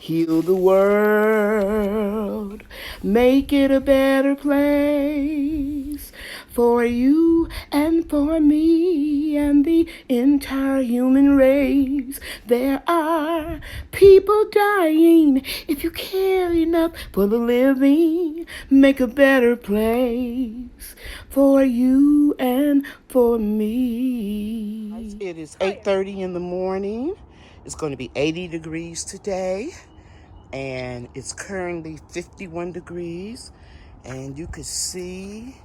Heal the world, make it a better place for you and for me and the entire human race. There are people dying. If you care enough for the living, make a better place for you and for me. It is 8:30 in the morning. It's going to be 80 degrees today, and it's currently 51 degrees, and you can see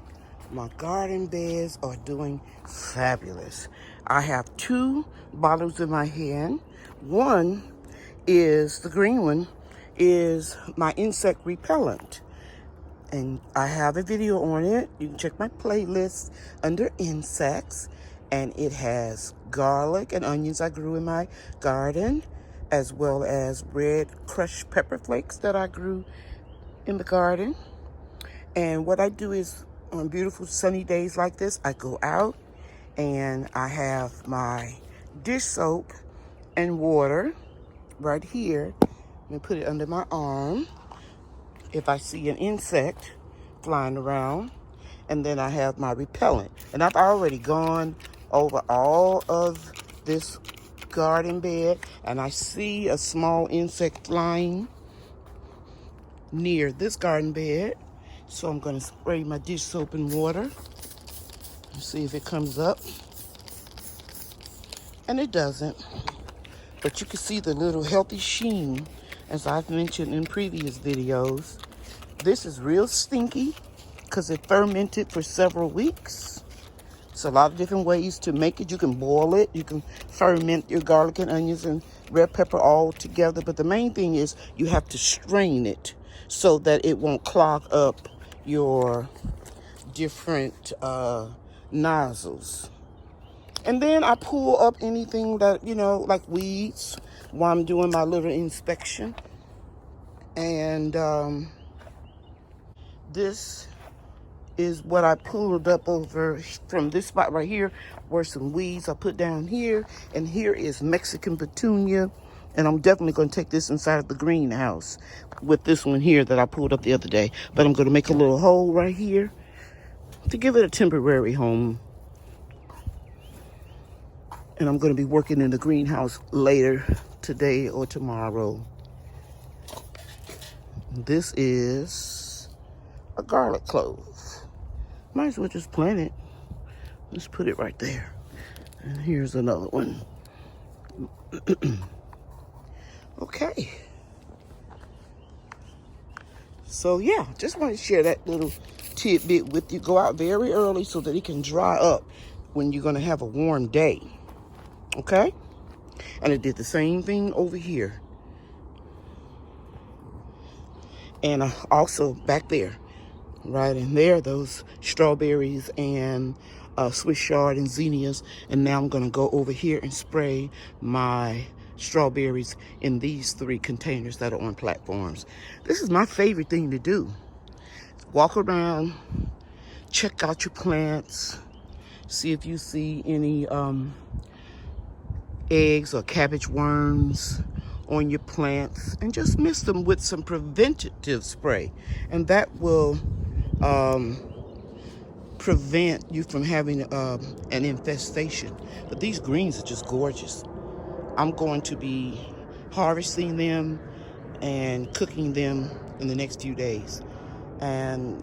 my garden beds are doing fabulous. I have 2 bottles in my hand. One is, the green one, is my insect repellent. And I have a video on it. You can check my playlist under insects. And it has garlic and onions I grew in my garden, as well as red crushed pepper flakes that I grew in the garden. And what I do is, on beautiful sunny days like this, I go out and I have my dish soap and water right here. And put it under my arm if I see an insect flying around. And then I have my repellent. And I've already gone over all of this garden bed, and I see a small insect flying near this garden bed. So I'm going to spray my dish soap and water and see if it comes up. And it doesn't. But you can see the little healthy sheen, as I've mentioned in previous videos. This is real stinky because it fermented for several weeks. It's a lot of different ways to make it. You can boil it. You can ferment your garlic and onions and red pepper all together. But the main thing is you have to strain it so that it won't clog up your different nozzles. And then I pull up anything that, like weeds while I'm doing my little inspection. And this is what I pulled up over from this spot right here, where some weeds I put down here. And here is Mexican Petunia. And I'm definitely going to take this inside of the greenhouse with this one here that I pulled up the other day. But I'm going to make a little hole right here to give it a temporary home. And I'm going to be working in the greenhouse later today or tomorrow. This is a garlic clove. Might as well just plant it. Let's put it right there. And here's another one. Okay. So yeah, just want to share that little tidbit with you. Go out very early so that it can dry up when you're going to have a warm day. Okay? And I did the same thing over here. And also back there. Right in there, those strawberries and Swiss chard and zinnias. And now I'm going to go over here and spray my strawberries in these 3 containers that are on platforms. This is my favorite thing to do. Walk around, check out your plants, see if you see any eggs or cabbage worms on your plants, and just mist them with some preventative spray. And that will prevent you from having an infestation. But these greens are just gorgeous. I'm going to be harvesting them and cooking them in the next few days. And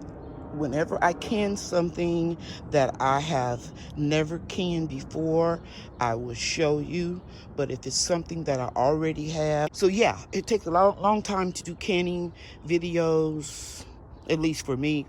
whenever I can something that I have never canned before, I will show you. But if it's something that I already have, so yeah, it takes a long time to do canning videos, at least for me.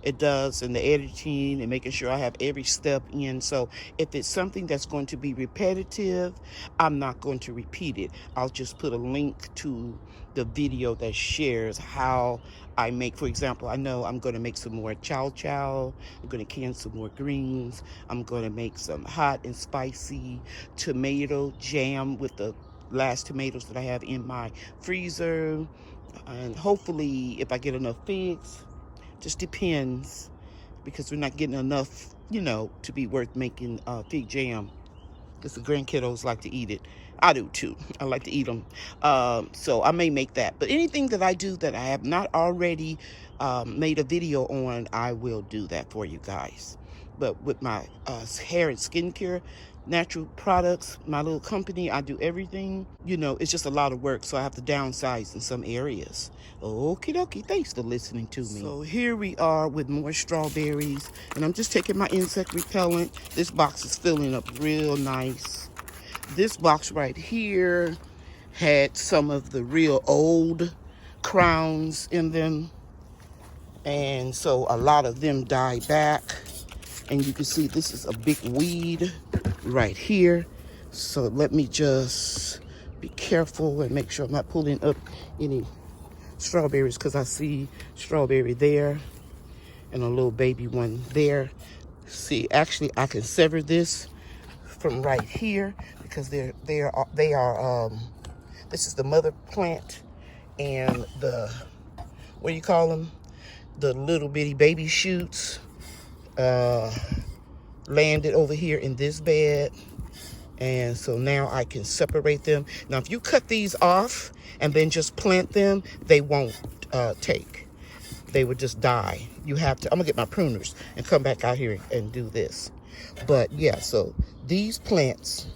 It does, and the editing and making sure I have every step in. So if it's something that's going to be repetitive, I'm not going to repeat it. I'll just put a link to the video that shares how I make. For example, I know I'm going to make some more chow chow. I'm going to can some more greens. I'm going to make some hot and spicy tomato jam with the last tomatoes that I have in my freezer. And hopefully, if I get enough figs, just depends, because we're not getting enough, to be worth making fig jam. because the grandkiddos like to eat it. I do too. I like to eat them. So I may make that. But anything that I do that I have not already made a video on, I will do that for you guys. But with my hair and skincare, natural products, my little company, I do everything. You know, it's just a lot of work, so I have to downsize in some areas. Okie dokie, thanks for listening to me. So here we are with more strawberries, and I'm just taking my insect repellent. This box is filling up real nice. This box right here had some of the real old crowns in them, and so a lot of them died back. And you can see this is a big weed right here. So let me just be careful and make sure I'm not pulling up any strawberries, because I see strawberry there and a little baby one there. See, actually I can sever this from right here, because they are this is the mother plant, and the, what do you call them, the little bitty baby shoots landed over here in this bed. And so now I can separate them. Now if you cut these off and then just plant them, they won't take. They would just die. You have to, I'm gonna get my pruners and come back out here and do this. But yeah, so these plants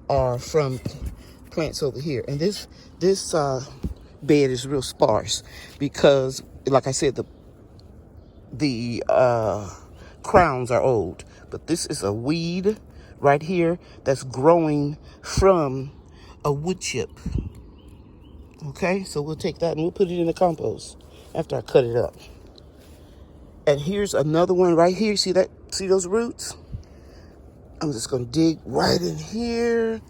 are from plants over here. And this bed is real sparse because, like I said, the crowns are old. But this is a weed right here that's growing from a wood chip. Okay, so we'll take that and we'll put it in the compost after I cut it up. And here's another one right here. See that? See those roots? I'm just gonna dig right in here.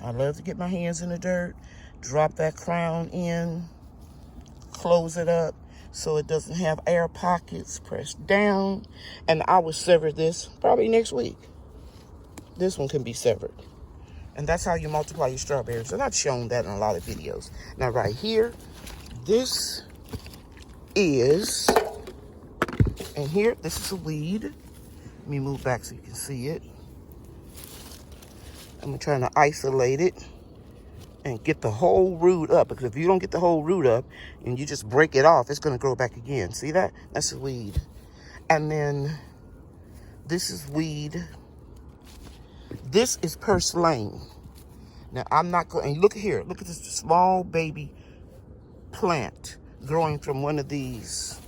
I love to get my hands in the dirt, drop that crown in, close it up so it doesn't have air pockets, press down, and I will sever this probably next week. This one can be severed. And that's how you multiply your strawberries. And I've shown that in a lot of videos. Now right here, this is, and here, this is a weed. Let me move back so you can see it. I'm trying to isolate it and get the whole root up, because if you don't get the whole root up and you just break it off, it's going to grow back again. See that? That's a weed. And then this is weed. This is purslane. Now I'm not going, and look here, look at this small baby plant growing from one of these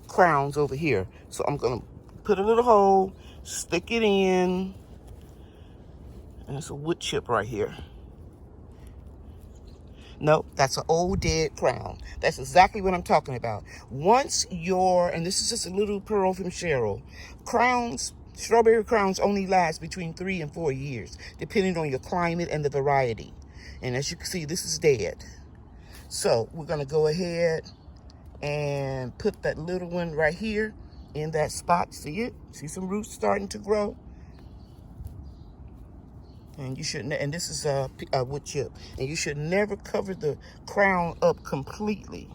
crowns over here. So I'm going to put a little hole, stick it in, and it's a wood chip right here. Nope, that's an old dead crown. That's exactly what I'm talking about. Once your, and this is just a little pearl from Cheryl, crowns, strawberry crowns only last between 3 and 4 years, depending on your climate and the variety. And as you can see, this is dead. So we're gonna go ahead and put that little one right here in that spot. See it? See some roots starting to grow? And you shouldn't, and this is a wood chip, and you should never cover the crown up completely.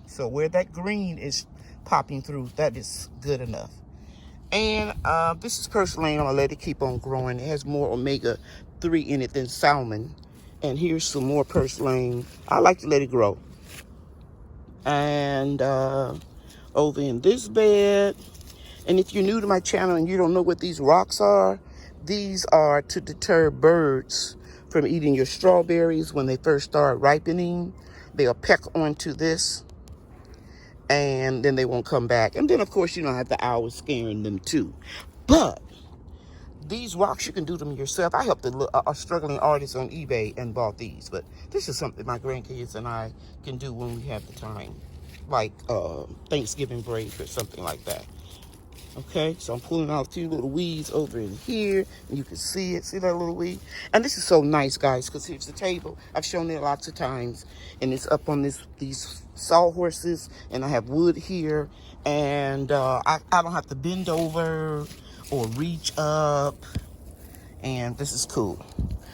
So where that green is popping through, that is good enough. And this is purslane. I'm gonna let it keep on growing. It has more omega-3 in it than salmon. And here's some more purslane. I like to let it grow. And over in this bed, and if you're new to my channel and you don't know what these rocks are, these are to deter birds from eating your strawberries when they first start ripening. They'll peck onto this, and then they won't come back. And then, of course, you don't have the owls scaring them too. But these rocks, you can do them yourself. I helped a struggling artist on eBay and bought these. But this is something my grandkids and I can do when we have the time, like Thanksgiving break or something like that. Okay, so I'm pulling out a few little weeds over in here, and you can see it. See that little weed? And this is so nice, guys, because here's the table. I've shown it lots of times, and it's up on these sawhorses, and I have wood here, and I don't have to bend over or reach up, and this is cool.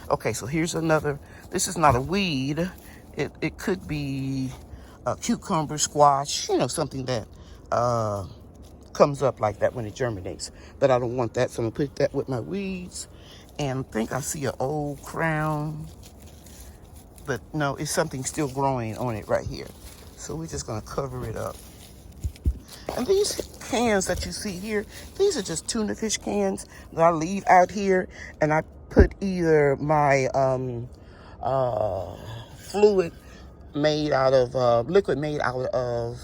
Okay, so here's another. This is not a weed. It could be a cucumber, squash, you know, something that comes up like that when it germinates. But I don't want that, so I'm gonna put that with my weeds. And I think I see an old crown, but no, it's something still growing on it right here. So we're just gonna cover it up. And these cans that you see here, these are just tuna fish cans that I leave out here, and I put either my fluid made out of, liquid made out of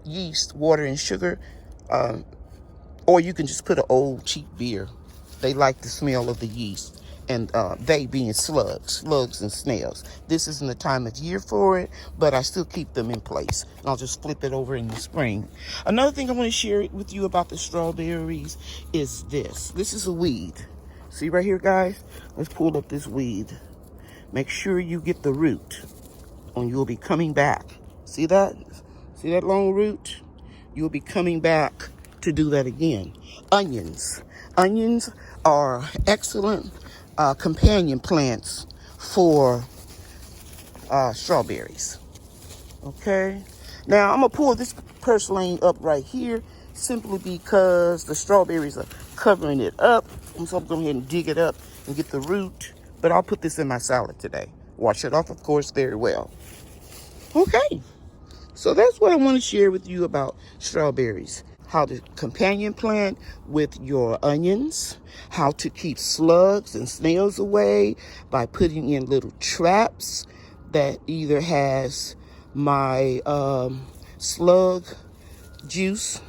yeast, water, and sugar, or you can just put an old cheap beer. They like the smell of the yeast, and they being slugs and snails. This isn't the time of year for it, but I still keep them in place. And I'll just flip it over in the spring. Another thing I want to share with you about the strawberries is this. This is a weed. See right here, guys? Let's pull up this weed. Make sure you get the root, and you'll be coming back. See that? See that long root? You'll be coming back to do that again. Onions. Onions are excellent companion plants for strawberries. Okay. Now I'm gonna pull this purslane up right here simply because the strawberries are covering it up. So I'm going to go ahead and dig it up and get the root. But I'll put this in my salad today. Wash it off, of course, very well. Okay. So that's what I want to share with you about strawberries. How to companion plant with your onions. How to keep slugs and snails away by putting in little traps that either has my slug juice.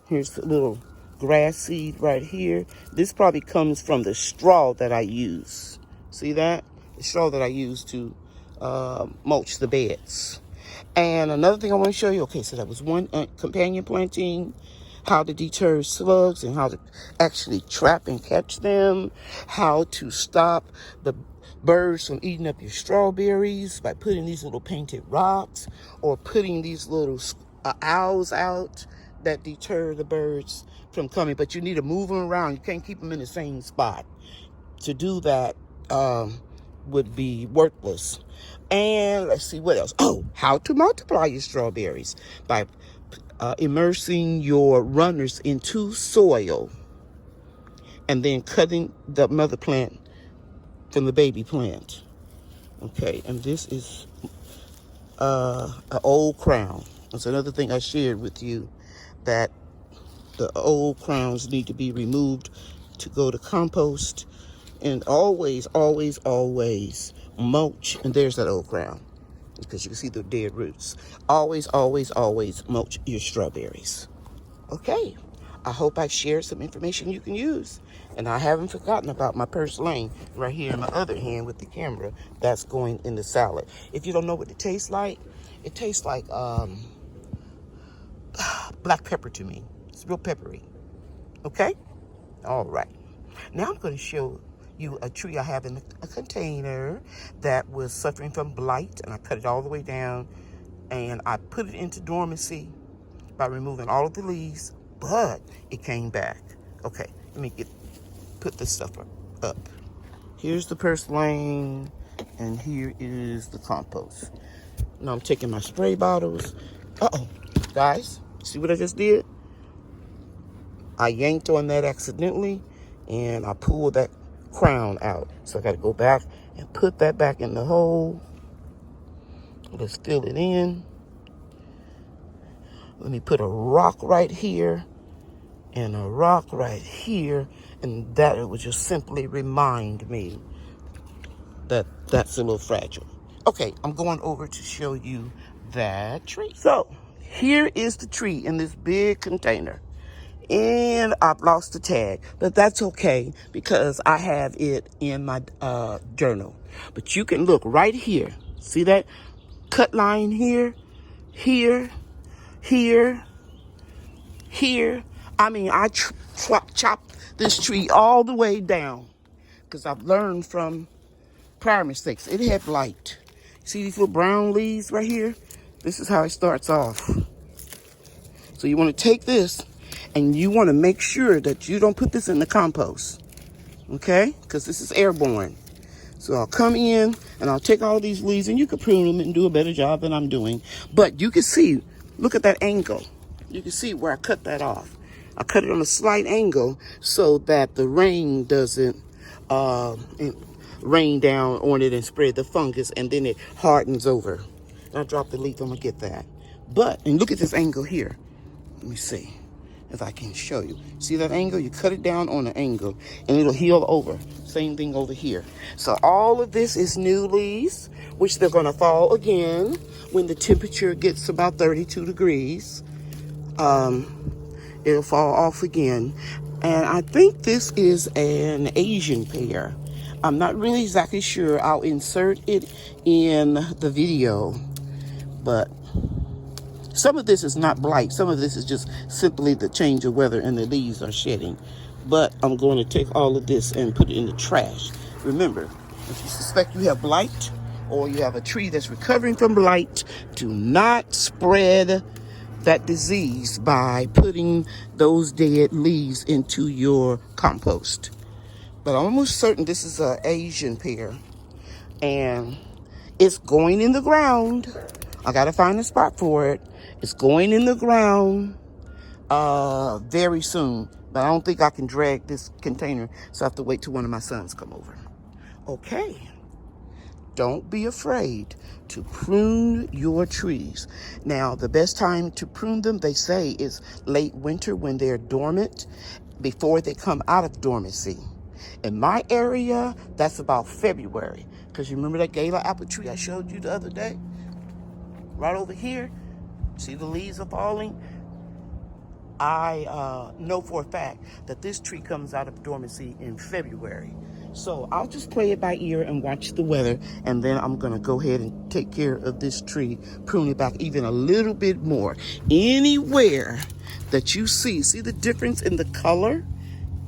Here's a little grass seed right here. This probably comes from the straw that I use. See that? The straw that I use to mulch the beds. And another thing I want to show you. Okay, so that was one companion planting. How to deter slugs and how to actually trap and catch them. How to stop the birds from eating up your strawberries by putting these little painted rocks or putting these little owls out that deter the birds from coming. But you need to move them around. You can't keep them in the same spot. To do that would be worthless. And let's see what else. Oh, how to multiply your strawberries by immersing your runners into soil and then cutting the mother plant from the baby plant. Okay, and this is an old crown. That's another thing I shared with you, that the old crowns need to be removed to go to compost. And always, always, always mulch. And there's that old crown, because you can see the dead roots. Always, always, always mulch your strawberries. Okay, I hope I shared some information you can use. And I haven't forgotten about my purslane right here in my other hand with the camera. That's going in the salad. If you don't know what it tastes like black pepper to me. It's real peppery. Okay? All right. Now I'm going to show you a tree I have in a container that was suffering from blight, and I cut it all the way down, and I put it into dormancy by removing all of the leaves, but it came back. Okay, let me put this stuff up. Here's the purslane, and here is the compost. Now I'm taking my spray bottles. Uh-oh, guys, see what I just did? I yanked on that accidentally, and I pulled that crown out. So I got to go back and put that back in the hole. Let's fill it in. Let me put a rock right here and a rock right here, and that it would just simply remind me that that's a little fragile. Okay, I'm going over to show you that tree. So here is the tree in this big container. And I've lost the tag, but that's okay because I have it in my journal. But you can look right here. See that cut line here, here, here, here. I mean, I chopped this tree all the way down because I've learned from prior mistakes. It had blight. See these little brown leaves right here? This is how it starts off. So you want to take this, and you want to make sure that you don't put this in the compost, okay? Because this is airborne. So I'll come in, and I'll take all these leaves, and you can prune them and do a better job than I'm doing. But you can see, look at that angle. You can see where I cut that off. I cut it on a slight angle so that the rain doesn't rain down on it and spread the fungus, and then it hardens over. I drop the leaf, I'm gonna get that. But, and look at this angle here. Let me see if I can show you. See that angle? You cut it down on an angle and it'll heal over. Same thing over here. So all of this is new leaves, which they're gonna fall again when the temperature gets about 32 degrees. It'll fall off again. And I think this is an Asian pear. I'm not really exactly sure. I'll insert it in the video, but some of this is not blight. Some of this is just simply the change of weather and the leaves are shedding. But I'm going to take all of this and put it in the trash. Remember, if you suspect you have blight or you have a tree that's recovering from blight, do not spread that disease by putting those dead leaves into your compost. But I'm almost certain this is an Asian pear, and it's going in the ground. I gotta find a spot for it. It's going in the ground very soon, but I don't think I can drag this container, so I have to wait till one of my sons come over. Okay. Don't be afraid to prune your trees. Now, the best time to prune them, they say, is late winter when they're dormant, before they come out of dormancy. In my area, that's about February. Because you remember that gala apple tree I showed you the other day? Right over here. See the leaves are falling? I know for a fact that this tree comes out of dormancy in February. So I'll just play it by ear and watch the weather, and then I'm going to go ahead and take care of this tree, prune it back even a little bit more. Anywhere that you see the difference in the color?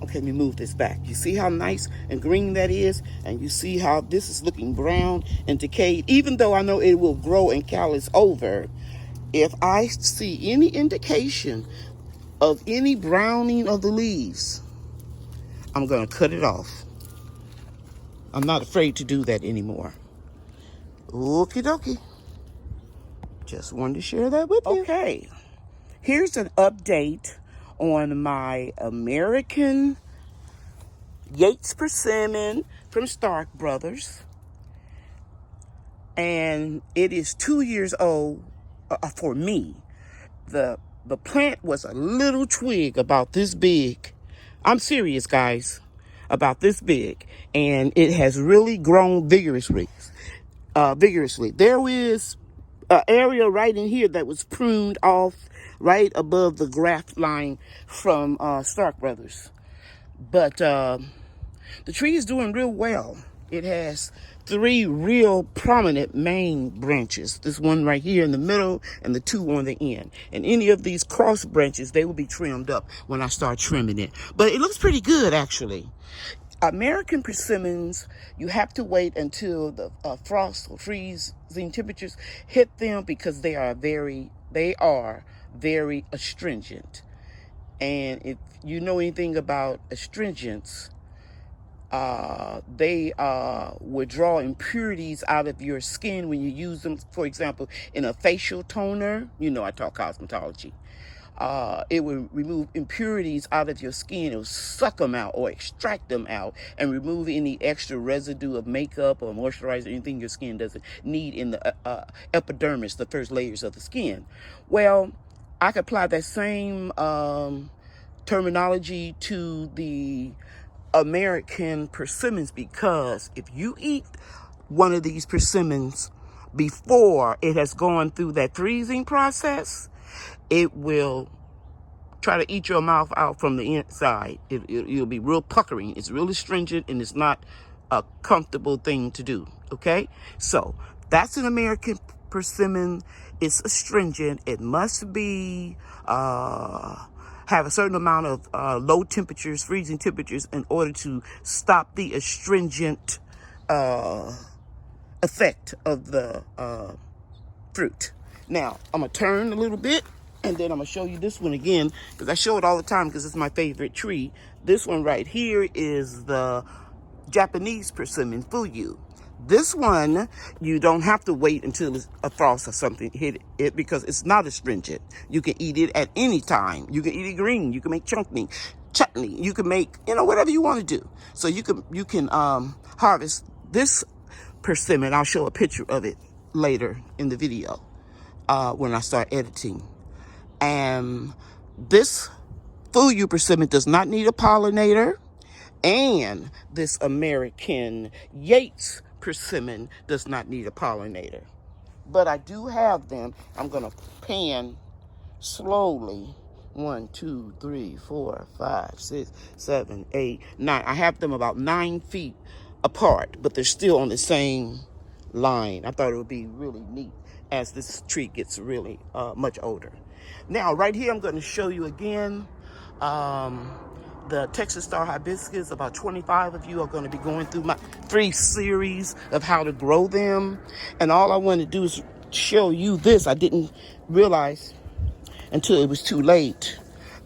Okay, let me move this back. You see how nice and green that is? And you see how this is looking brown and decayed? Even though I know it will grow and callus over, if I see any indication of any browning of the leaves, I'm going to cut it off. I'm not afraid to do that anymore. Okie dokie. Just wanted to share that with you. Okay. Here's an update on my American Yates Persimmon from Stark Brothers. And it is 2 years old for me. The plant was a little twig about this big. I'm serious, guys. About this big, and it has really grown vigorously. There is an area right in here that was pruned off right above the graft line from Stark Brothers, but the tree is doing real well. It has 3 real prominent main branches. This one right here in the middle and the 2 on the end. And any of these cross branches, they will be trimmed up when I start trimming it. But it looks pretty good, actually. American persimmons, you have to wait until the frost or freezing temperatures hit them, because they are very astringent. And if you know anything about astringents, they withdraw impurities out of your skin when you use them. For example, in a facial toner, you know I talk cosmetology. It will remove impurities out of your skin. It will suck them out or extract them out and remove any extra residue of makeup or moisturizer, anything your skin doesn't need in the epidermis, the first layers of the skin. Well, I could apply that same terminology to the American persimmons, because if you eat one of these persimmons before it has gone through that freezing process, it will try to eat your mouth out from the inside. It'll be real puckering. It's really astringent, and it's not a comfortable thing to do, okay? So that's an American persimmon. It's astringent. It must be have a certain amount of low temperatures, freezing temperatures, in order to stop the astringent effect of the fruit. Now, I'm going to turn a little bit, and then I'm going to show you this one again, because I show it all the time because it's my favorite tree. This one right here is the Japanese persimmon, Fuyu. This one, you don't have to wait until a frost or something hit it because it's not astringent. You can eat it at any time. You can eat it green. You can make chutney. You can make, whatever you want to do. So you can harvest this persimmon. I'll show a picture of it later in the video when I start editing. And this Fuyu persimmon does not need a pollinator. And this American Yates persimmon does not need a pollinator. But I do have them. I'm going to pan slowly. 1, 2, 3, 4, 5, 6, 7, 8, 9. I have them about 9 feet apart, but they're still on the same line. I thought it would be really neat as this tree gets really much older. Now, right here, I'm going to show you again the Texas Star Hibiscus. About 25 of you are going to be going through my 3 series of how to grow them. And all I want to do is show you this. I didn't realize until it was too late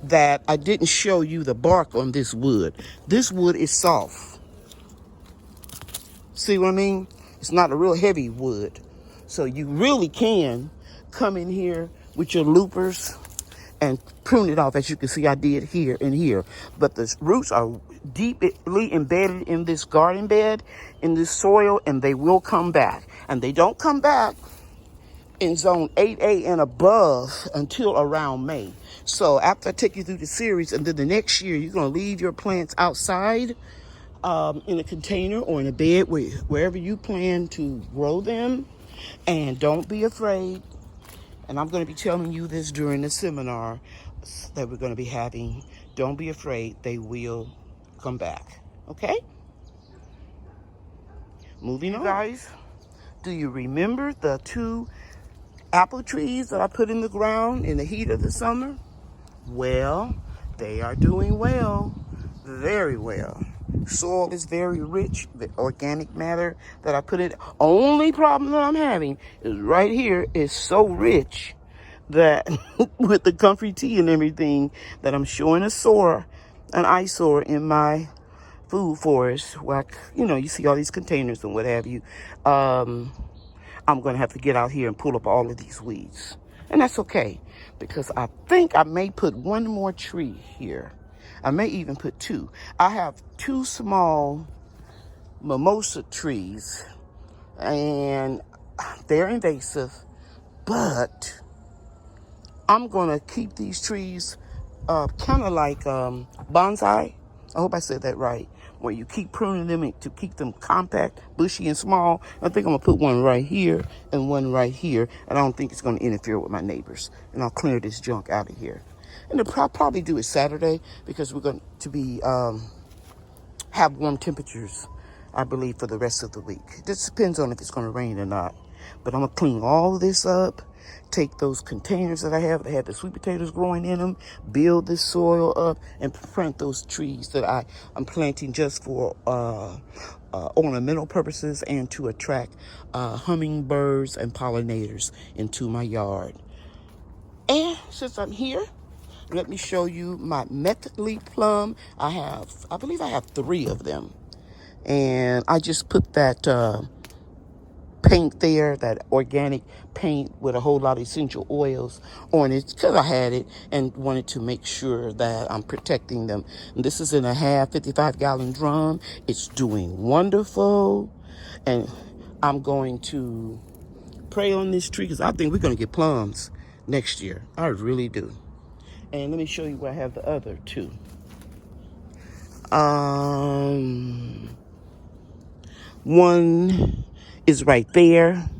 that I didn't show you the bark on this wood. This wood is soft. See what I mean? It's not a real heavy wood. So you really can come in here with your loopers and prune it off, as you can see I did here and here. But the roots are deeply embedded in this garden bed, in this soil, and they will come back. And they don't come back in zone 8A and above until around May. So after I take you through the series, and then the next year, you're going to leave your plants outside in a container or in a bed, wherever you plan to grow them. And don't be afraid. And I'm going to be telling you this during the seminar that we're going to be having. Don't be afraid. They will come back. Okay? Moving on. Guys, do you remember the 2 apple trees that I put in the ground in the heat of the summer? Well, they are doing well. Very well. Soil is very rich. The organic matter that I put in. Only problem that I'm having is right here is so rich that with the comfrey tea and everything that I'm showing an eyesore in my food forest. Like, you see all these containers and what have you. I'm going to have to get out here and pull up all of these weeds. And that's okay, because I think I may put 1 more tree here. I may even put 2. I have 2 small mimosa trees, and they're invasive, but I'm going to keep these trees kind of like bonsai. I hope I said that right. Where you keep pruning them to keep them compact, bushy, and small. I think I'm going to put 1 right here and 1 right here. And I don't think it's going to interfere with my neighbors. And I'll clear this junk out of here. And I'll probably do it Saturday because we're going to be have warm temperatures, I believe, for the rest of the week. It just depends on if it's going to rain or not. But I'm going to clean all this up, take those containers that I have that have the sweet potatoes growing in them, build this soil up, and plant those trees that I'm planting just for ornamental purposes and to attract hummingbirds and pollinators into my yard. And since I'm here, let me show you my Methley plum. I believe I have 3 of them. And I just put that paint there, that organic paint with a whole lot of essential oils on it because I had it and wanted to make sure that I'm protecting them. And this is in a 55-gallon drum. It's doing wonderful. And I'm going to pray on this tree because I think we're going to get plums next year. I really do. And let me show you where I have the other 2. One is right there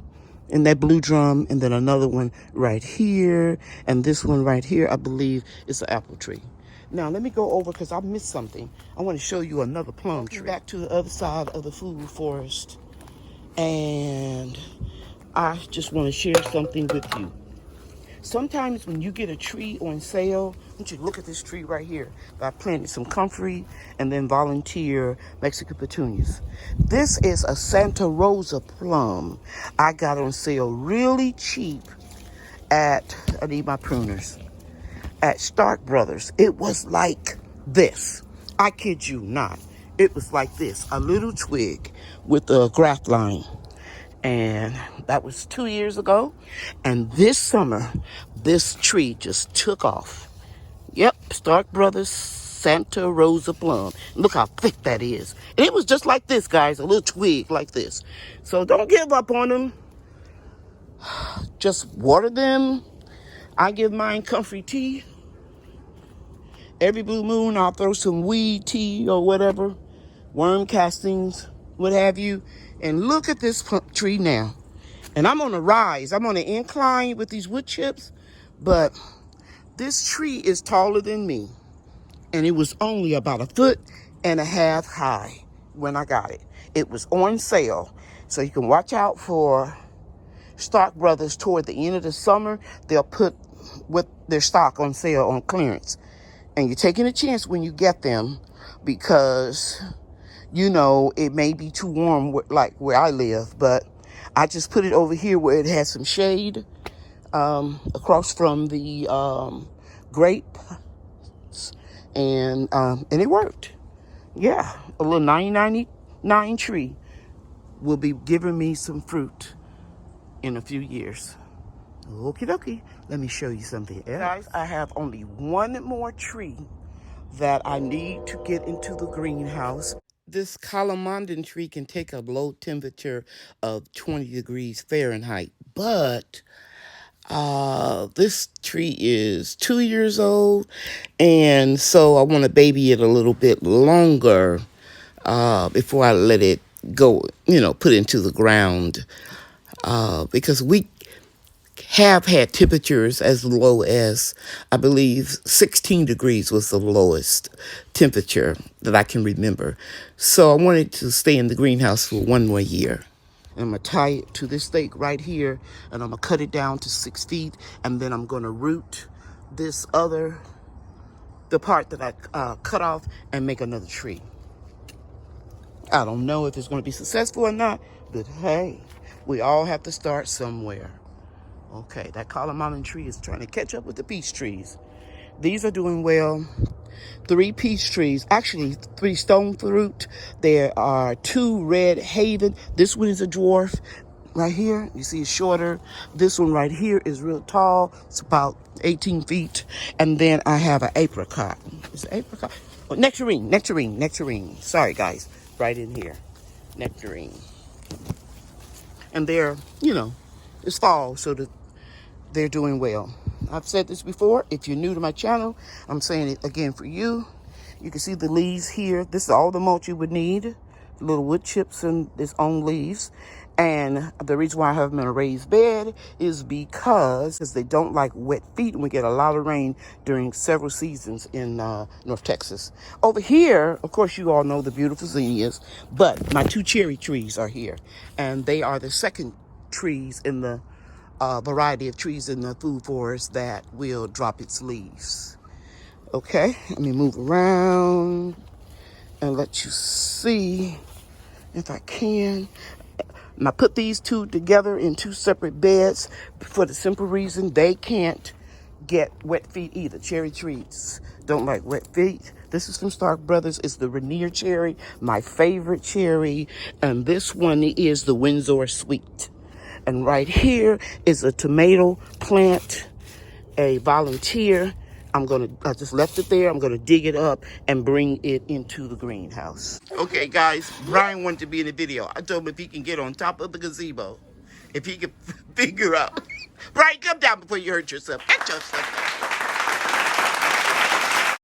in that blue drum, and then another one right here, and this one right here, I believe, is an apple tree. Now, let me go over, because I missed something. I want to show you another plum tree. Back to the other side of the food forest, and I just want to share something with you. Sometimes when you get a tree on sale, I want you to look at this tree right here. I planted some comfrey and then volunteer Mexican petunias. This is a Santa Rosa plum. I got on sale really cheap I need my pruners, at Stark Brothers. It was like this. I kid you not. it was like this, a little twig with a graft line. And that was 2 years ago. And this summer, this tree just took off. Yep, Stark Brothers Santa Rosa Plum. Look how thick that is. And it was just like this, guys, a little twig like this. So don't give up on them. Just water them. I give mine comfrey tea. Every blue moon, I'll throw some weed tea or whatever, worm castings, what have you. And look at this tree now. And I'm on a rise. I'm on an incline with these wood chips, but this tree is taller than me. And it was only about 1.5 feet high when I got it. It was on sale. So you can watch out for Stark Brothers toward the end of the summer. They'll put with their stock on sale on clearance. And you're taking a chance when you get them because, you know, it may be too warm like where I live. But I just put it over here where it has some shade across from the grape. And it worked. Yeah, a little 999 tree will be giving me some fruit in a few years. Okie dokie. Let me show you something else. Guys, I have only one more tree that I need to get into the greenhouse. This Calamondin tree can take a low temperature of 20 degrees Fahrenheit, but this tree is 2 years old, and so I want to baby it a little bit longer before I let it go, you know, put it into the ground, because we have had temperatures as low as, I believe, 16 degrees was the lowest temperature that I can remember. So I wanted to stay in the greenhouse for 1 more year. I'm going to tie it to this stake right here, and I'm going to cut it down to 6 feet, and then I'm going to root the part that I cut off and make another tree. I don't know if it's going to be successful or not, but hey, we all have to start somewhere. Okay, that Calamondin tree is trying to catch up with the peach trees. These are doing well. 3 peach trees, actually 3 stone fruit. There are 2 red haven. This one is a dwarf right here. You see it's shorter. This one right here is real tall. It's about 18 feet. And then I have an apricot. Is it apricot? Oh, nectarine. Sorry, guys. Right in here. Nectarine. And they're, you know, it's fall, so they're doing well. I've said this before. If you're new to my channel, I'm saying it again for you. You can see the leaves here. This is all the mulch you would need. Little wood chips and its own leaves. And the reason why I have them in a raised bed is because they don't like wet feet, and we get a lot of rain during several seasons in North Texas. Over here, of course, you all know the beautiful zinnias, but my 2 cherry trees are here, and they are the second trees in the variety of trees in the food forest that will drop its leaves. Okay, let me move around and let you see if I can. And I put these 2 together in 2 separate beds for the simple reason they can't get wet feet either. Cherry trees don't like wet feet. This is from Stark Brothers. It's the Rainier cherry, my favorite cherry. And this one is the Windsor Sweet. And right here is a tomato plant, a volunteer. I just left it there. I'm going to dig it up and bring it into the greenhouse. Okay, guys, Brian wanted to be in the video. I told him if he can get on top of the gazebo, if he can figure out. Brian, come down before you hurt yourself. Get yourself down.